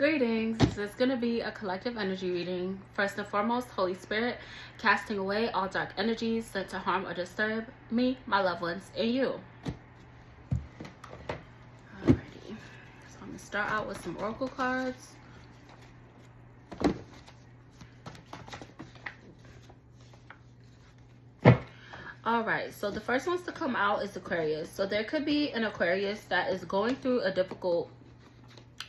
Greetings. This is going to be a collective energy reading. First and foremost, Holy Spirit, casting away all dark energies sent to harm or disturb me, my loved ones, and you. Alrighty. So I'm going to start out with some oracle cards. Alright, so the first ones to come out is Aquarius. So there could be an Aquarius that is going through a difficult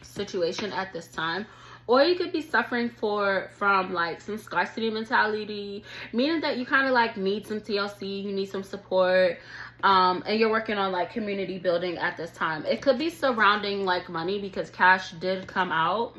situation at this time, or you could be suffering from like some scarcity mentality, meaning that you kind of like need some TLC, you need some support, and you're working on like community building at this time. It could be surrounding like money because cash did come out,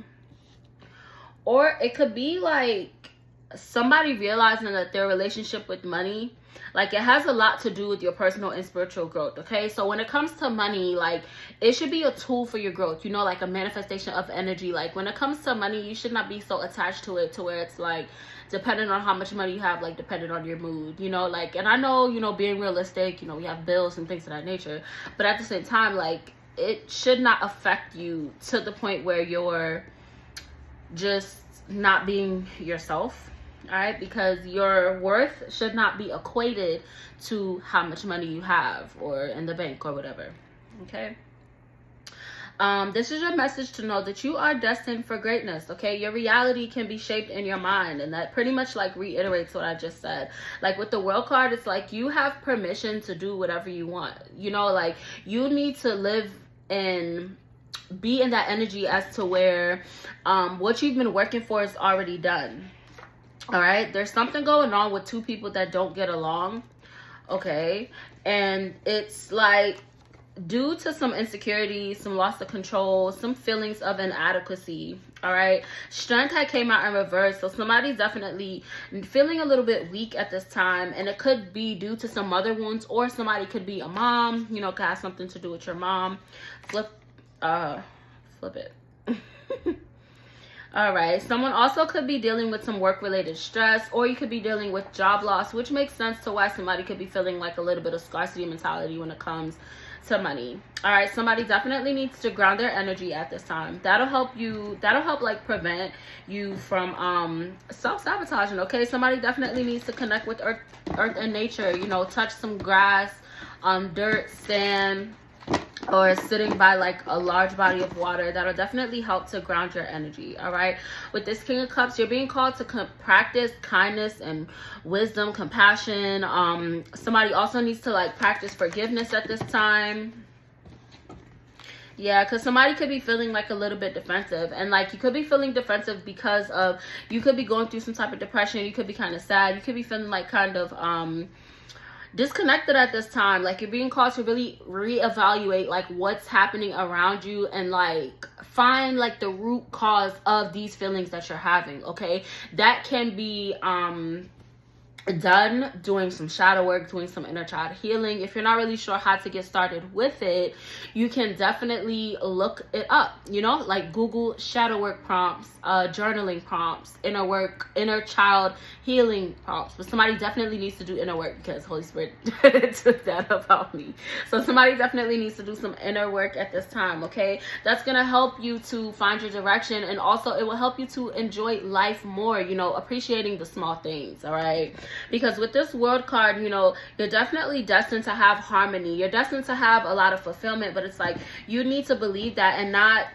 or it could be like somebody realizing that their relationship with money, like it has a lot to do with your personal and spiritual growth. Okay, so when it comes to money, like it should be a tool for your growth, you know, like a manifestation of energy. Like when it comes to money, you should not be so attached to it to where it's like depending on how much money you have, like depending on your mood, you know, like, and I know, you know, being realistic, you know, we have bills and things of that nature, but at the same time, like it should not affect you to the point where you're just not being yourself. All right, because your worth should not be equated to how much money you have or in the bank or whatever. Okay, this is your message to know that you are destined for greatness. Okay, your reality can be shaped in your mind, and that pretty much like reiterates what I just said. Like with the World card, it's like you have permission to do whatever you want, you know, like you need to live and be in that energy as to where what you've been working for is already done. All right, there's something going on with two people that don't get along. Okay, and it's like due to some insecurity, some loss of control, some feelings of inadequacy. All right, strength had came out in reverse, so somebody's definitely feeling a little bit weak at this time, and it could be due to some mother wounds, or somebody could be a mom, you know, could have something to do with your mom. Flip it. All right, someone also could be dealing with some work-related stress, or you could be dealing with job loss, which makes sense to why somebody could be feeling like a little bit of scarcity mentality when it comes to money. All right, somebody definitely needs to ground their energy at this time. That'll help you, that'll help like prevent you from self-sabotaging. Okay, somebody definitely needs to connect with earth and nature, you know, touch some grass, dirt, sand, or sitting by like a large body of water. That'll definitely help to ground your energy. All right, with this King of Cups, you're being called to practice kindness and wisdom, compassion. Somebody also needs to like practice forgiveness at this time. Yeah, because somebody could be feeling like a little bit defensive, and like you could be feeling defensive because of, you could be going through some type of depression, you could be kind of sad, you could be feeling like kind of disconnected at this time. Like you're being called to really reevaluate like what's happening around you, and like find like the root cause of these feelings that you're having. Okay, that can be done doing some shadow work, doing some inner child healing. If you're not really sure how to get started with it, you can definitely look it up, you know, like Google shadow work prompts, journaling prompts, inner child healing prompts. But somebody definitely needs to do inner work because Holy Spirit took that about me. So somebody definitely needs to do some inner work at this time. Okay, that's gonna help you to find your direction, and also it will help you to enjoy life more, you know, appreciating the small things. All right, because with this World card, you know, you're definitely destined to have harmony, you're destined to have a lot of fulfillment, but it's like you need to believe that and not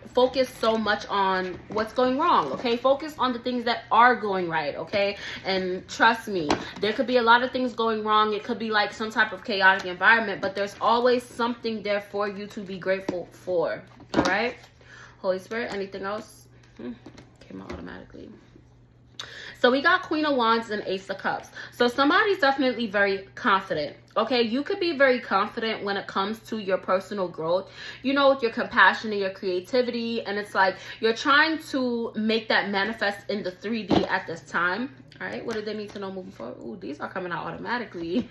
focus so much on what's going wrong. Okay, focus on the things that are going right. Okay, and trust me, there could be a lot of things going wrong. It could be like some type of chaotic environment, but there's always something there for you to be grateful for. All right, Holy Spirit, anything else? Came out automatically. So we got Queen of Wands and Ace of Cups. So somebody's definitely very confident. Okay, you could be very confident when it comes to your personal growth, you know, with your compassion and your creativity. And it's like you're trying to make that manifest in the 3D at this time. All right, what do they need to know moving forward? Ooh, these are coming out automatically.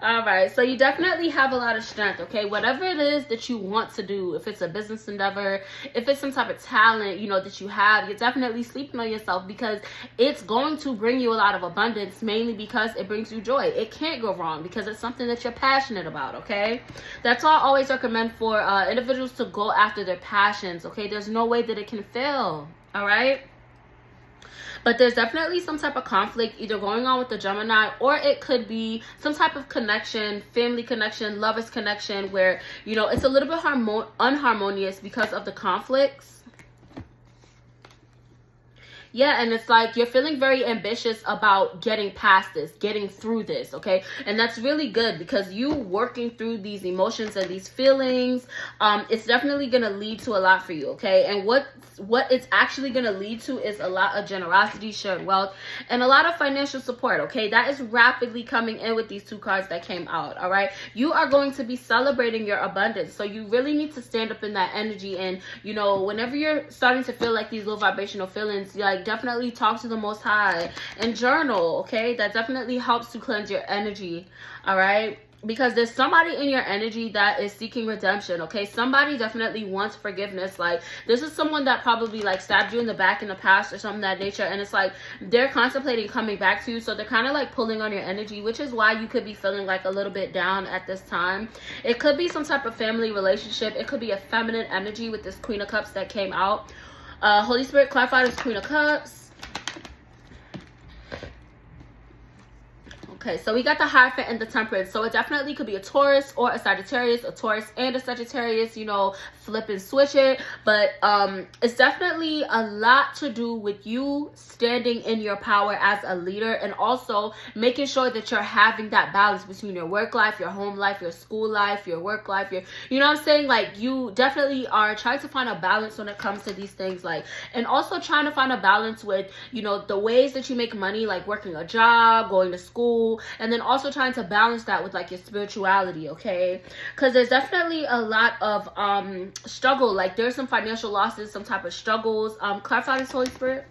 All right, so you definitely have a lot of strength, okay? Whatever it is that you want to do, if it's a business endeavor, if it's some type of talent, you know, that you have, you're definitely sleeping on yourself, because it's going to bring you a lot of abundance, mainly because it brings you joy. It can't go wrong because it's something that you're passionate about, okay? That's why I always recommend for individuals to go after their passions, okay? There's no way that it can fail, all right? But there's definitely some type of conflict either going on with the Gemini, or it could be some type of connection, family connection, lovers connection, where, you know, it's a little bit unharmonious because of the conflicts. Yeah, and it's like you're feeling very ambitious about getting past this, getting through this, okay? And that's really good, because you working through these emotions and these feelings, it's definitely going to lead to a lot for you, okay? And what it's actually going to lead to is a lot of generosity, shared wealth, and a lot of financial support, okay? That is rapidly coming in with these two cards that came out, all right? You are going to be celebrating your abundance, so you really need to stand up in that energy. And, you know, whenever you're starting to feel like these low vibrational feelings, like, definitely talk to the Most High and journal, okay? That definitely helps to cleanse your energy, all right? Because there's somebody in your energy that is seeking redemption, okay? Somebody definitely wants forgiveness. Like, this is someone that probably, like, stabbed you in the back in the past or something of that nature, and it's like they're contemplating coming back to you, so they're kind of like pulling on your energy, which is why you could be feeling like a little bit down at this time. It could be some type of family relationship. It could be a feminine energy with this Queen of Cups that came out. Holy Spirit, clarify this Queen of Cups. Okay, so we got the Hierophant and the Temperance. So it definitely could be a Taurus or a Sagittarius, a Taurus and a Sagittarius, you know, flip and switch it. But it's definitely a lot to do with you standing in your power as a leader, and also making sure that you're having that balance between your work life, your home life, your school life, your work life, your, you know what I'm saying? Like, you definitely are trying to find a balance when it comes to these things, like, and also trying to find a balance with, you know, the ways that you make money, like working a job, going to school, and then also trying to balance that with, like, your spirituality, okay? Because there's definitely a lot of struggle. Like, there's some financial losses, some type of struggles. Clarify this, Holy Spirit.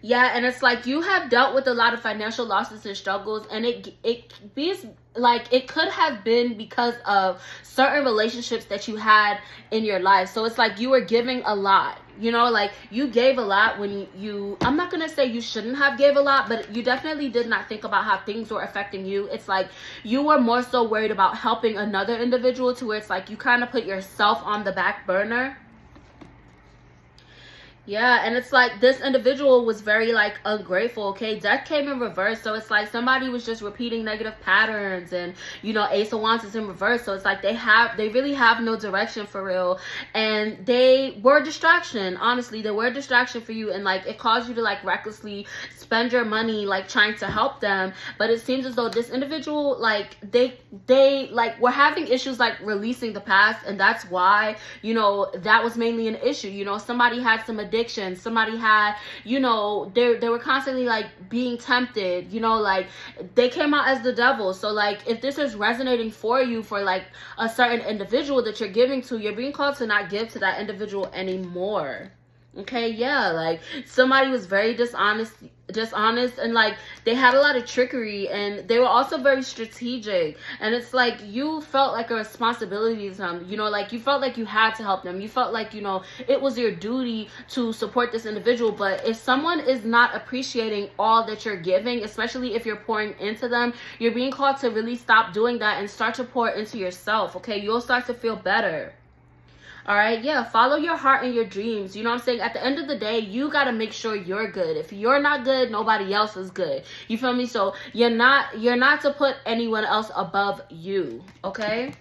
Yeah, and it's like you have dealt with a lot of financial losses and struggles, and it be like it could have been because of certain relationships that you had in your life. So it's like you were giving a lot, you know, like you gave a lot when you I'm not gonna say you shouldn't have gave a lot, but you definitely did not think about how things were affecting you. It's like you were more so worried about helping another individual, to where it's like you kind of put yourself on the back burner. Yeah, and it's like this individual was very, like, ungrateful, okay? Death came in reverse, so it's like somebody was just repeating negative patterns, and, you know, Ace of Wands is in reverse, so it's like they really have no direction for real, and they were a distraction. Honestly, they were a distraction for you, and, like, it caused you to, like, recklessly spend your money, like, trying to help them. But it seems as though this individual, like, they like were having issues, like, releasing the past, and that's why, you know, that was mainly an issue. You know, somebody had some addiction, somebody had, you know, they were constantly, like, being tempted, you know, like, they came out as the devil. So, like, if this is resonating for you, for, like, a certain individual that you're giving to, you're being called to not give to that individual anymore. Okay, yeah, like, somebody was very dishonest, and, like, they had a lot of trickery, and they were also very strategic, and it's like you felt like a responsibility to them, you know, like, you felt like you had to help them, you felt like, you know, it was your duty to support this individual. But if someone is not appreciating all that you're giving, especially if you're pouring into them, you're being called to really stop doing that and start to pour into yourself, okay? You'll start to feel better. All right, yeah, follow your heart and your dreams. You know what I'm saying? At the end of the day, you got to make sure you're good. If you're not good, nobody else is good. You feel me? So you're not to put anyone else above you, okay?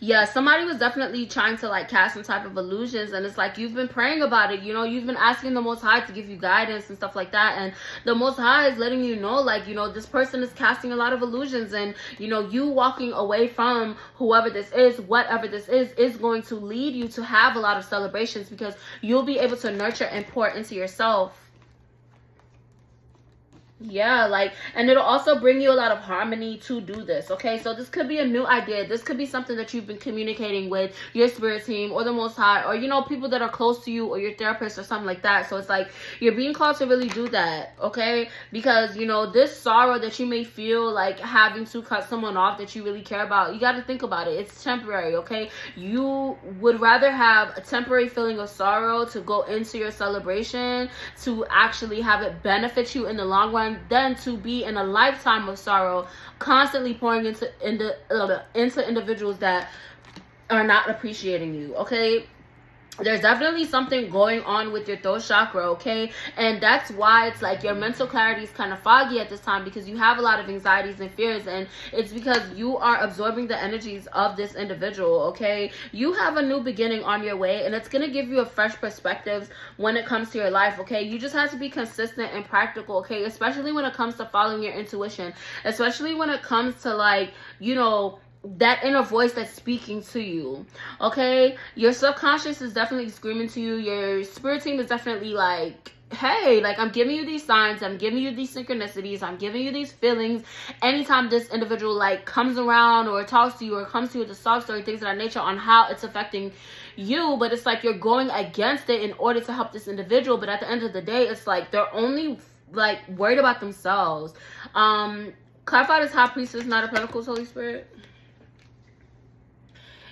Yeah, somebody was definitely trying to, like, cast some type of illusions, and it's like you've been praying about it, you know, you've been asking the Most High to give you guidance and stuff like that, and the Most High is letting you know, like, you know, this person is casting a lot of illusions, and, you know, you walking away from whoever this is, whatever this is going to lead you to have a lot of celebrations, because you'll be able to nurture and pour into yourself. Yeah, like, and it'll also bring you a lot of harmony to do this, okay? So this could be a new idea. This could be something that you've been communicating with your spirit team or the Most High, or, you know, people that are close to you, or your therapist or something like that. So it's like you're being called to really do that, okay? Because, you know, this sorrow that you may feel like having to cut someone off that you really care about, you got to think about it. It's temporary, okay? You would rather have a temporary feeling of sorrow to go into your celebration, to actually have it benefit you in the long run, than to be in a lifetime of sorrow, constantly pouring into individuals that are not appreciating you, okay? There's definitely something going on with your throat chakra, okay? And that's why it's like your mental clarity is kind of foggy at this time, because you have a lot of anxieties and fears, and it's because you are absorbing the energies of this individual, okay? You have a new beginning on your way, and it's going to give you a fresh perspective when it comes to your life, okay? You just have to be consistent and practical, okay? Especially when it comes to following your intuition, especially when it comes to, like, you know, that inner voice that's speaking to you, okay? Your subconscious is definitely screaming to you. Your spirit team is definitely like, hey, like, I'm giving you these signs, I'm giving you these synchronicities, I'm giving you these feelings anytime this individual, like, comes around or talks to you or comes to you with a sob story, things of that nature, on how it's affecting you. But it's like you're going against it in order to help this individual, but at the end of the day, it's like they're only, like, worried about themselves. Clarify this High Priestess, Knight of Pentacles, Holy Spirit.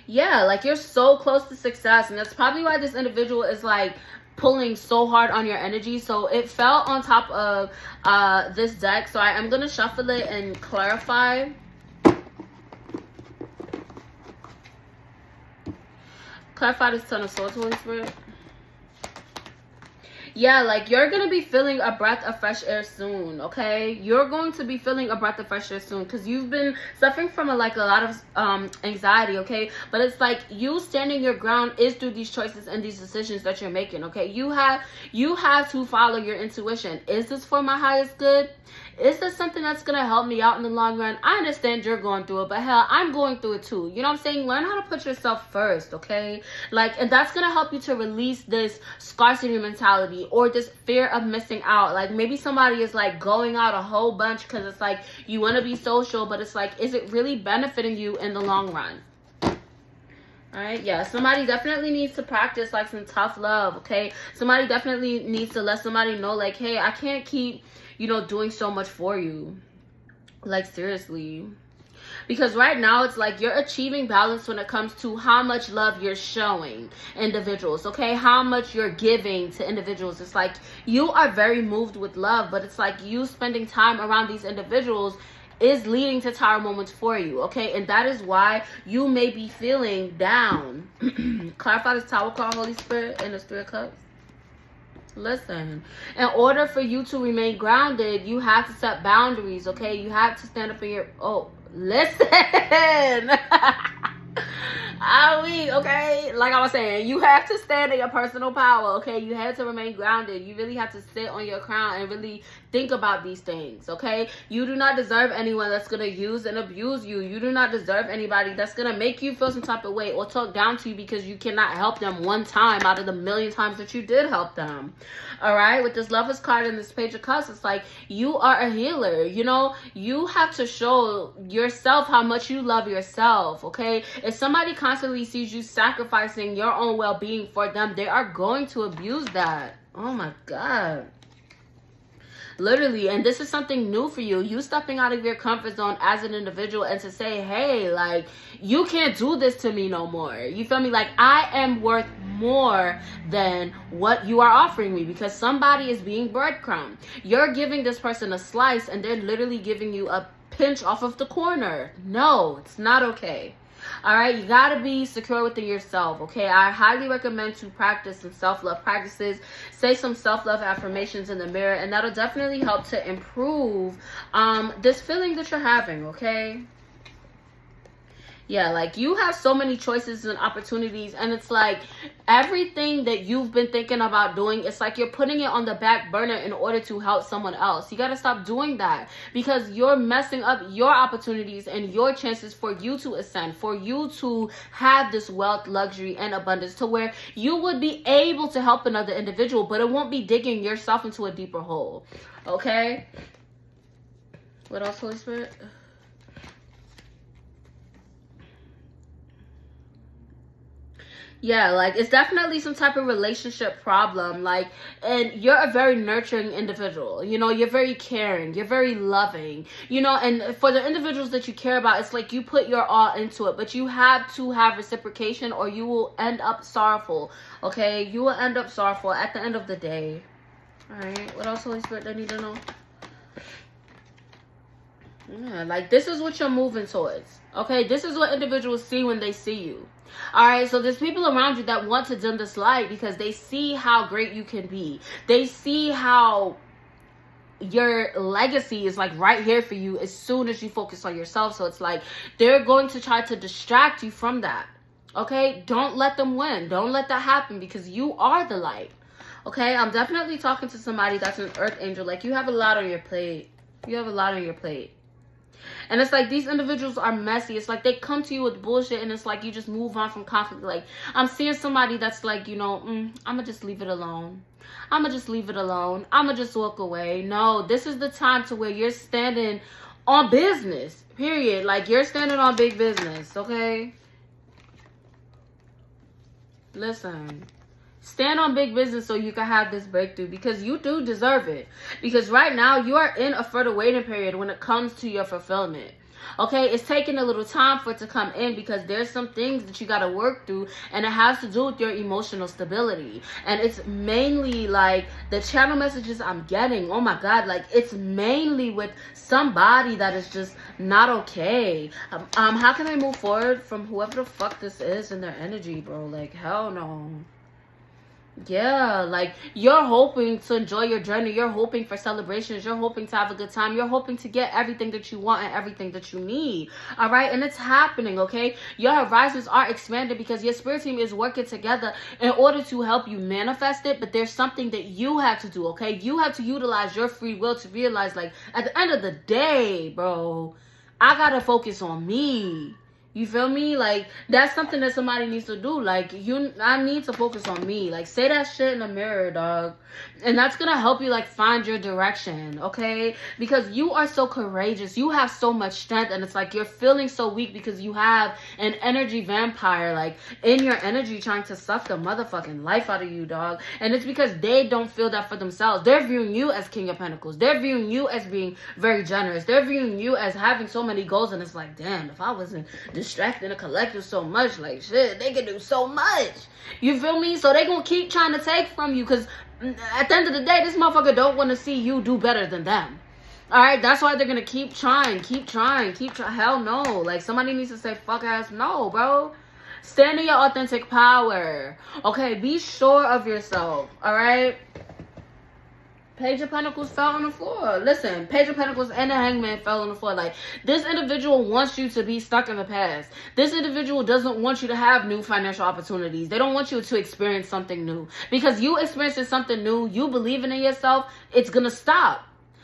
Yeah, like, you're so close to success, and that's probably why this individual is, like, pulling so hard on your energy. So it fell on top of this deck, so I'm gonna shuffle it and clarify. Clarify this Ten of Swords, Holy Spirit. Yeah, like, you're going to be feeling a breath of fresh air soon, okay? You're going to be feeling a breath of fresh air soon, because you've been suffering from a lot of anxiety, okay? But it's like you standing your ground is through these choices and these decisions that you're making, okay? You have to follow your intuition. Is this for my highest good? Is this something that's going to help me out in the long run? I understand you're going through it, but hell, I'm going through it too. You know what I'm saying? Learn how to put yourself first, okay? Like, and that's going to help you to release this scarcity mentality or this fear of missing out. Like, maybe somebody is, like, going out a whole bunch because it's like you want to be social, but it's like, is it really benefiting you in the long run? All right, yeah, somebody definitely needs to practice, like, some tough love, okay? Somebody definitely needs to let somebody know, like, hey, I can't keep, you know, doing so much for you. Like, seriously. Because right now, it's like you're achieving balance when it comes to how much love you're showing individuals, okay? How much you're giving to individuals. It's like you are very moved with love, but it's like you spending time around these individuals is leading to tower moments for you, okay? And that is why you may be feeling down. Clarify this Tower card, Holy Spirit, and the Three of Cups. Listen, in order for you to remain grounded, you have to set boundaries, okay? You have to stand up in your... Oh, listen. Okay? Like I was saying, you have to stand in your personal power, okay? You have to remain grounded. You really have to sit on your crown and really think about these things, okay? You do not deserve anyone that's going to use and abuse you. You do not deserve anybody that's going to make you feel some type of way or talk down to you because you cannot help them one time out of the million times that you did help them, all right? With this Lovers card and this Page of Cups, it's like you are a healer, you know? You have to show yourself how much you love yourself, okay? If somebody constantly sees you sacrificing your own well-being for them, they are going to abuse that. Oh my God. Literally, and this is something new for you. You stepping out of your comfort zone as an individual and to say, hey, like, you can't do this to me no more. You feel me? Like, I am worth more than what you are offering me because somebody is being breadcrumbed. You're giving this person a slice and they're literally giving you a pinch off of the corner. No, it's not okay. All right, you got to be secure within yourself, okay? I highly recommend to practice some self-love practices. Say some self-love affirmations in the mirror, and that'll definitely help to improve this feeling that you're having, okay? Yeah, like, you have so many choices and opportunities, and it's like everything that you've been thinking about doing, it's like you're putting it on the back burner in order to help someone else. You got to stop doing that because you're messing up your opportunities and your chances for you to ascend, for you to have this wealth, luxury, and abundance to where you would be able to help another individual, but it won't be digging yourself into a deeper hole, okay? What else, Holy Spirit? Yeah, like it's definitely some type of relationship problem. Like, and you're a very nurturing individual. You know, you're very caring, you're very loving, you know, and for the individuals that you care about, it's like you put your all into it, but you have to have reciprocation or you will end up sorrowful. Okay, you will end up sorrowful at the end of the day. All right, what else, Holy Spirit, they need to know? Yeah, like this is what you're moving towards. Okay, this is what individuals see when they see you. All right, so there's people around you that want to dim this light because they see how great you can be. They see how your legacy is like right here for you as soon as you focus on yourself. So it's like they're going to try to distract you from that. Okay, don't let them win. Don't let that happen because you are the light. Okay, I'm definitely talking to somebody that's an earth angel. Like you have a lot on your plate. You have a lot on your plate. And it's like these individuals are messy. It's like they come to you with bullshit and it's like you just move on from conflict. Like I'm seeing somebody that's like, you know, I'm going to just leave it alone. I'm going to just leave it alone. I'm going to just walk away. No, this is the time to where you're standing on business, period. Like you're standing on big business, okay? Listen. Stand on big business so you can have this breakthrough because you do deserve it. Because right now you are in a further waiting period when it comes to your fulfillment. Okay, it's taking a little time for it to come in because there's some things that you got to work through and it has to do with your emotional stability. And it's mainly like the channel messages I'm getting, oh my God, like it's mainly with somebody that is just not okay. How can I move forward from whoever the fuck this is and their energy, bro? Like, hell no. Yeah, like you're hoping to enjoy your journey. You're hoping for celebrations. You're hoping to have a good time. You're hoping to get everything that you want and everything that you need. All right, and it's happening, okay? Your horizons are expanded because your spirit team is working together in order to help you manifest it. But there's something that you have to do, okay? You have to utilize your free will to realize, like, at the end of the day, bro, I gotta focus on me. You feel me? Like, that's something that somebody needs to do. Like, I need to focus on me. Like, say that shit in the mirror, dog. And that's gonna help you, like, find your direction, okay? Because you are so courageous. You have so much strength. And it's like you're feeling so weak because you have an energy vampire, like, in your energy trying to suck the motherfucking life out of you, dog. And it's because they don't feel that for themselves. They're viewing you as King of Pentacles. They're viewing you as being very generous. They're viewing you as having so many goals. And it's like, damn, if I wasn't distracting the collective so much, like, shit, they can do so much. You feel me? So they gonna keep trying to take from you because at the end of the day, this motherfucker don't want to see you do better than them. All right, that's why they're gonna keep trying. Hell no. Like, somebody needs to say fuck ass no, bro. Stand in your authentic power. Okay, be sure of yourself. All right. Page of Pentacles fell on the floor. Listen, Page of Pentacles and the Hangman fell on the floor. Like, this individual wants you to be stuck in the past. This individual doesn't want you to have new financial opportunities. They don't want you to experience something new. Because you experiencing something new, you believing in yourself, it's going to stop.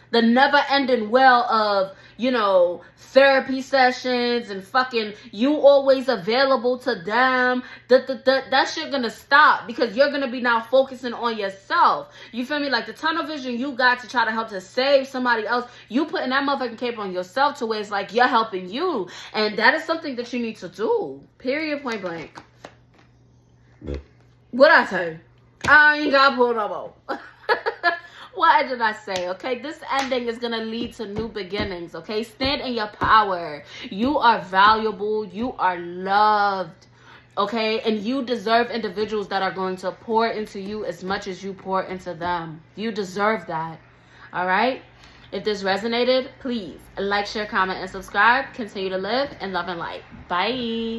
The never-ending well of, you know, therapy sessions and fucking you always available to them. That shit gonna stop because you're gonna be now focusing on yourself. You feel me? Like the tunnel vision you got to try to help to save somebody else, you putting that motherfucking cape on yourself to where it's like you're helping you. And that is something that you need to do. Period, point blank. What I say? I ain't got pulled no more. What did I say? Okay, this ending is going to lead to new beginnings. Okay, stand in your power. You are valuable. You are loved. Okay, and you deserve individuals that are going to pour into you as much as you pour into them. You deserve that. All right? If this resonated, please like, share, comment, and subscribe. Continue to live in love and light. Bye.